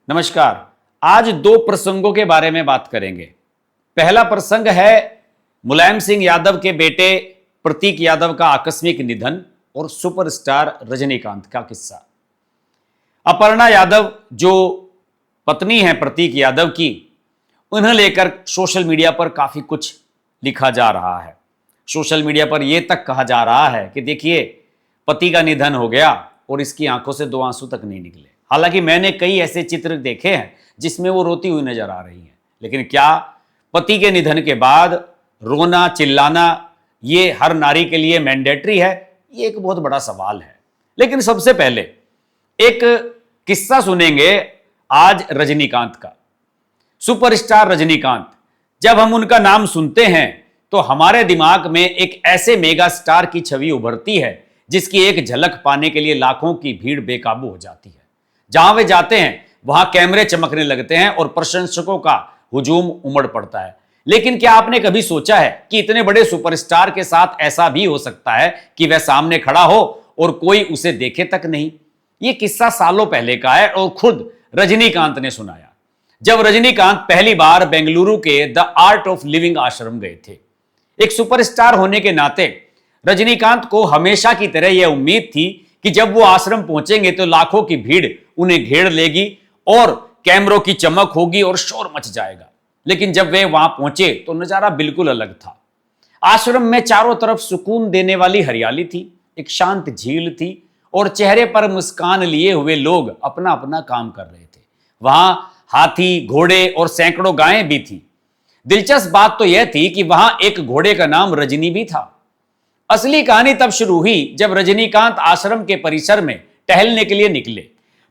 नमस्कार। आज दो प्रसंगों के बारे में बात करेंगे। पहला प्रसंग है मुलायम सिंह यादव के बेटे प्रतीक यादव का आकस्मिक निधन और सुपरस्टार रजनीकांत का किस्सा। अपर्णा यादव जो पत्नी है प्रतीक यादव की, उन्हें लेकर सोशल मीडिया पर काफी कुछ लिखा जा रहा है। सोशल मीडिया पर यह तक कहा जा रहा है कि देखिए, पति का निधन हो गया और इसकी आंखों से दो आंसू तक नहीं निकले। हालांकि मैंने कई ऐसे चित्र देखे हैं जिसमें वो रोती हुई नजर आ रही हैं, लेकिन क्या पति के निधन के बाद रोना चिल्लाना ये हर नारी के लिए मैंडेटरी है? ये एक बहुत बड़ा सवाल है। लेकिन सबसे पहले एक किस्सा सुनेंगे आज रजनीकांत का। सुपरस्टार रजनीकांत, जब हम उनका नाम सुनते हैं तो हमारे दिमाग में एक ऐसे मेगा स्टार की छवि उभरती है जिसकी एक झलक पाने के लिए लाखों की भीड़ बेकाबू हो जाती है। जहां वे जाते हैं वहां कैमरे चमकने लगते हैं और प्रशंसकों का हुजूम उमड़ पड़ता है। लेकिन क्या आपने कभी सोचा है कि इतने बड़े सुपरस्टार के साथ ऐसा भी हो सकता है कि वह सामने खड़ा हो और कोई उसे देखे तक नहीं? यह किस्सा सालों पहले का है और खुद रजनीकांत ने सुनाया, जब रजनीकांत पहली बार बेंगलुरु के द आर्ट ऑफ लिविंग आश्रम गए थे। एक सुपरस्टार होने के नाते रजनीकांत को हमेशा की तरह यह उम्मीद थी कि जब वो आश्रम पहुंचेंगे तो लाखों की भीड़ उन्हें घेर लेगी और कैमरों की चमक होगी और शोर मच जाएगा। लेकिन जब वे वहां पहुंचे तो नजारा बिल्कुल अलग था। आश्रम में चारों तरफ सुकून देने वाली हरियाली थी, एक शांत झील थी और चेहरे पर मुस्कान लिए हुए लोग अपना अपना काम कर रहे थे। वहां हाथी, घोड़े और सैकड़ों गायें भी थी। दिलचस्प बात तो यह थी कि वहां एक घोड़े का नाम रजनी भी था। असली कहानी तब शुरू हुई जब रजनीकांत आश्रम के परिसर में टहलने के लिए निकले।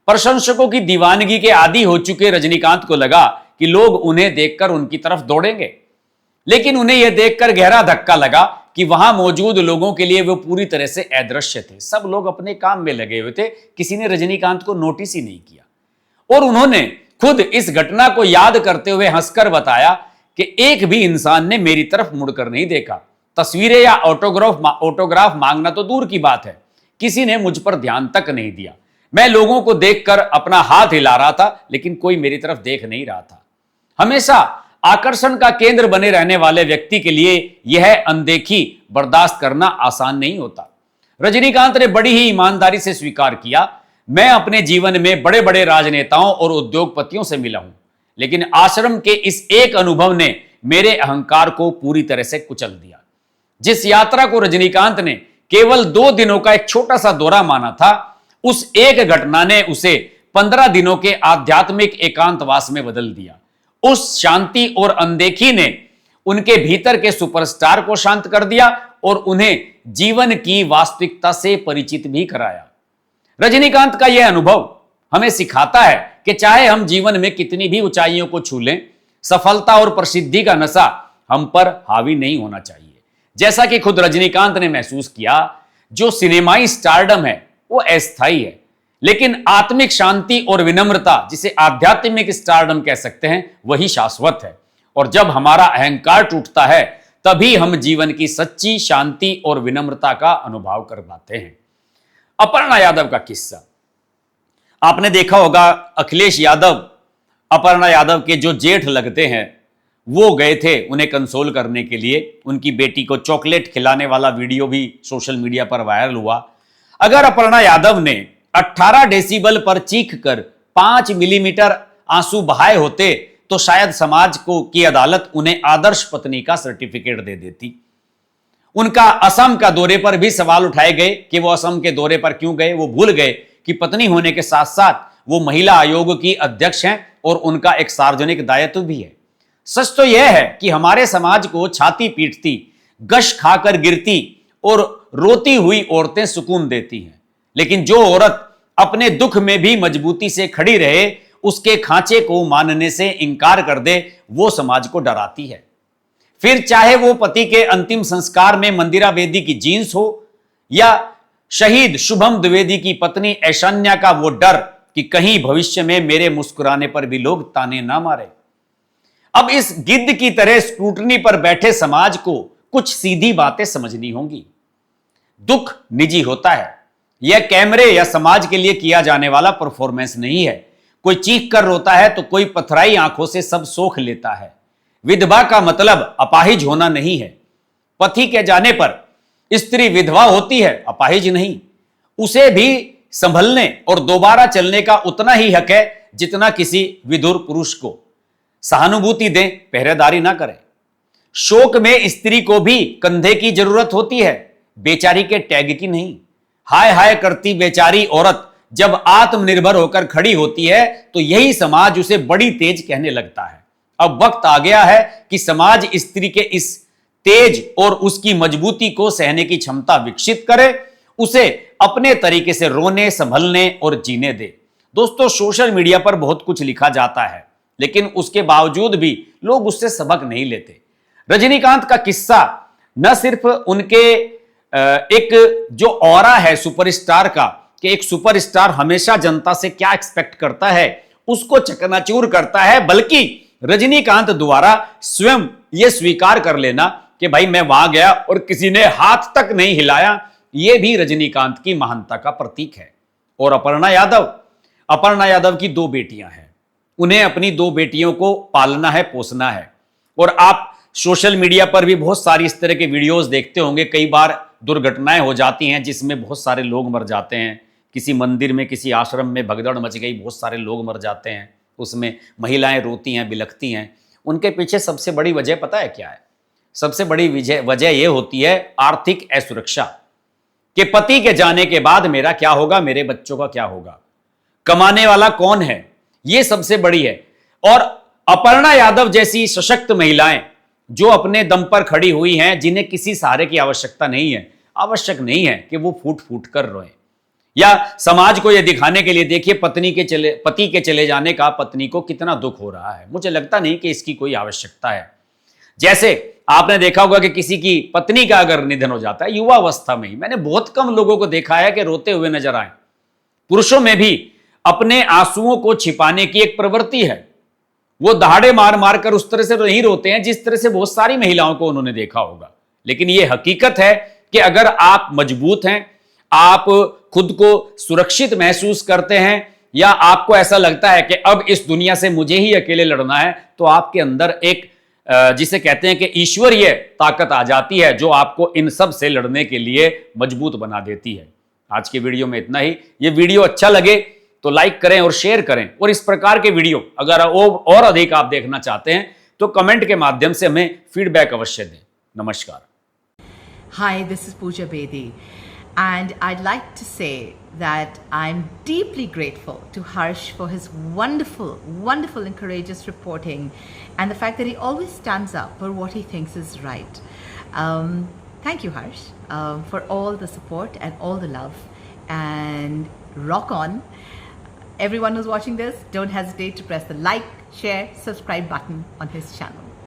प्रशंसकों की दीवानगी के आदी हो चुके रजनीकांत को लगा कि लोग उन्हें देखकर उनकी तरफ दौड़ेंगे, लेकिन उन्हें यह देखकर गहरा धक्का लगा कि वहां मौजूद लोगों के लिए वो पूरी तरह से अदृश्य थे। सब लोग अपने काम में लगे हुए थे, किसी ने रजनीकांत को नोटिस ही नहीं किया। और उन्होंने खुद इस घटना को याद करते हुए हंसकर बताया कि एक भी इंसान ने मेरी तरफ मुड़कर नहीं देखा। तस्वीरें या ऑटोग्राफ मांगना तो दूर की बात है, किसी ने मुझ पर ध्यान तक नहीं दिया। मैं लोगों को देखकर अपना हाथ हिला रहा था, लेकिन कोई मेरी तरफ देख नहीं रहा था। हमेशा आकर्षण का केंद्र बने रहने वाले व्यक्ति के लिए यह अनदेखी बर्दाश्त करना आसान नहीं होता। रजनीकांत ने बड़ी ही ईमानदारी से स्वीकार किया, मैं अपने जीवन में बड़े बड़े राजनेताओं और उद्योगपतियों से मिला हूं, लेकिन आश्रम के इस एक अनुभव ने मेरे अहंकार को पूरी तरह से कुचल दिया। जिस यात्रा को रजनीकांत ने केवल 2 दिनों का एक छोटा सा दौरा माना था, उस एक घटना ने उसे 15 दिनों के आध्यात्मिक एकांतवास में बदल दिया। उस शांति और अनदेखी ने उनके भीतर के सुपरस्टार को शांत कर दिया और उन्हें जीवन की वास्तविकता से परिचित भी कराया। रजनीकांत का यह अनुभव हमें सिखाता है कि चाहे हम जीवन में कितनी भी ऊंचाइयों को छू लें, सफलता और प्रसिद्धि का नशा हम पर हावी नहीं होना चाहिए। जैसा कि खुद रजनीकांत ने महसूस किया, जो सिनेमाई स्टारडम है वो अस्थायी है, लेकिन आत्मिक शांति और विनम्रता, जिसे आध्यात्मिक स्टारडम कह सकते हैं, वही शाश्वत है। और जब हमारा अहंकार टूटता है तभी हम जीवन की सच्ची शांति और विनम्रता का अनुभव कर पाते हैं। अपर्णा यादव का किस्सा आपने देखा होगा। अखिलेश यादव अपर्णा यादव के जो जेठ लगते हैं वो गए थे उन्हें कंसोल करने के लिए। उनकी बेटी को चॉकलेट खिलाने वाला वीडियो भी सोशल मीडिया पर वायरल हुआ। अगर अपर्णा यादव ने 18 डेसिबल पर चीख कर 5 मिलीमीटर आंसू बहाए होते तो शायद समाज की अदालत उन्हें आदर्श पत्नी का सर्टिफिकेट दे देती। उनका असम का दौरे पर भी सवाल उठाए गए कि वो असम के दौरे पर क्यों गए। वो भूल गए कि पत्नी होने के साथ साथ वो महिला आयोग की अध्यक्ष हैं और उनका एक सार्वजनिक दायित्व भी है। सच तो यह है कि हमारे समाज को छाती पीटती, गश खाकर गिरती और रोती हुई औरतें सुकून देती हैं, लेकिन जो औरत अपने दुख में भी मजबूती से खड़ी रहे, उसके खांचे को मानने से इंकार कर दे, वो समाज को डराती है। फिर चाहे वो पति के अंतिम संस्कार में मंदिरा बेदी की जीन्स हो या शहीद शुभम द्विवेदी की पत्नी ऐशन्या का वो डर कि कहीं भविष्य में मेरे मुस्कुराने पर भी लोग ताने ना मारे। अब इस गिद्ध की तरह स्क्रूटनी पर बैठे समाज को कुछ सीधी बातें समझनी होंगी। दुख निजी होता है, यह कैमरे या समाज के लिए किया जाने वाला परफॉर्मेंस नहीं है। कोई चीख कर रोता है तो कोई पथराई आंखों से सब सोख लेता है। विधवा का मतलब अपाहिज होना नहीं है। पति के जाने पर स्त्री विधवा होती है, अपाहिज नहीं। उसे भी संभलने और दोबारा चलने का उतना ही हक है जितना किसी विधुर पुरुष को। सहानुभूति दें, पहरेदारी ना करें। शोक में स्त्री को भी कंधे की जरूरत होती है, बेचारी के टैग की नहीं। हाय हाय करती बेचारी औरत जब आत्मनिर्भर होकर खड़ी होती है तो यही समाज उसे बड़ी तेज कहने लगता है। अब वक्त आ गया है कि समाज स्त्री के इस तेज और उसकी मजबूती को सहने की क्षमता विकसित करे, उसे अपने तरीके से रोने, संभलने और जीने दे। दोस्तों, सोशल मीडिया पर बहुत कुछ लिखा जाता है, लेकिन उसके बावजूद भी लोग उससे सबक नहीं लेते। रजनीकांत का किस्सा न सिर्फ उनके एक जो ऑरा है सुपरस्टार का, कि एक सुपरस्टार हमेशा जनता से क्या एक्सपेक्ट करता है उसको चकनाचूर करता है, बल्कि रजनीकांत द्वारा स्वयं यह स्वीकार कर लेना कि भाई मैं वहां गया और किसी ने हाथ तक नहीं हिलाया, यह भी रजनीकांत की महानता का प्रतीक है। और अपर्णा यादव की 2 बेटियां हैं, उन्हें अपनी 2 बेटियों को पालना है, पोसना है। और आप सोशल मीडिया पर भी बहुत सारी इस तरह के वीडियोस देखते होंगे। कई बार दुर्घटनाएं हो जाती हैं जिसमें बहुत सारे लोग मर जाते हैं। किसी मंदिर में, किसी आश्रम में भगदड़ मच गई, बहुत सारे लोग मर जाते हैं, उसमें महिलाएं रोती हैं, बिलखती हैं। उनके पीछे सबसे बड़ी वजह पता है क्या है? सबसे बड़ी वजह यह होती है आर्थिक असुरक्षा, कि पति के जाने के बाद मेरा क्या होगा, मेरे बच्चों का क्या होगा, कमाने वाला कौन है, यह सबसे बड़ी है। और अपर्णा यादव जैसी सशक्त महिलाएं जो अपने दम पर खड़ी हुई हैं, जिन्हें किसी सहारे की आवश्यकता नहीं है, आवश्यक नहीं है कि वो फूट फूट कर रोएं या समाज को यह दिखाने के लिए देखिए पति के चले जाने का पत्नी को कितना दुख हो रहा है। मुझे लगता नहीं कि इसकी कोई आवश्यकता है। जैसे आपने देखा होगा कि किसी की पत्नी का अगर निधन हो जाता है युवावस्था में ही, मैंने बहुत कम लोगों को देखा है कि रोते हुए नजर आए। पुरुषों में भी अपने आंसुओं को छिपाने की एक प्रवृत्ति है, वो दहाड़े मार मार कर उस तरह से नहीं रोते हैं जिस तरह से बहुत सारी महिलाओं को उन्होंने देखा होगा। लेकिन यह हकीकत है कि अगर आप मजबूत हैं, आप खुद को सुरक्षित महसूस करते हैं, या आपको ऐसा लगता है कि अब इस दुनिया से मुझे ही अकेले लड़ना है, तो आपके अंदर एक जिसे कहते हैं कि ईश्वरीय ताकत आ जाती है जो आपको इन सब से लड़ने के लिए मजबूत बना देती है। आज के वीडियो में इतना ही। ये वीडियो अच्छा लगे तो लाइक करें और शेयर करें, और इस प्रकार के वीडियो अगर और अधिक आप देखना चाहते हैं तो कमेंट के माध्यम से हमें फीडबैक अवश्य दें। नमस्कार। Hi, this is Pooja Bedi, and I'd like to say that I'm deeply grateful to Harsh for his wonderful, wonderful and courageous reporting, and the fact that he always stands up for what he thinks is right. Thank you, Harsh, for all the support and all the love, and rock on. Everyone who's watching this, don't hesitate to press the like, share, subscribe button on his channel.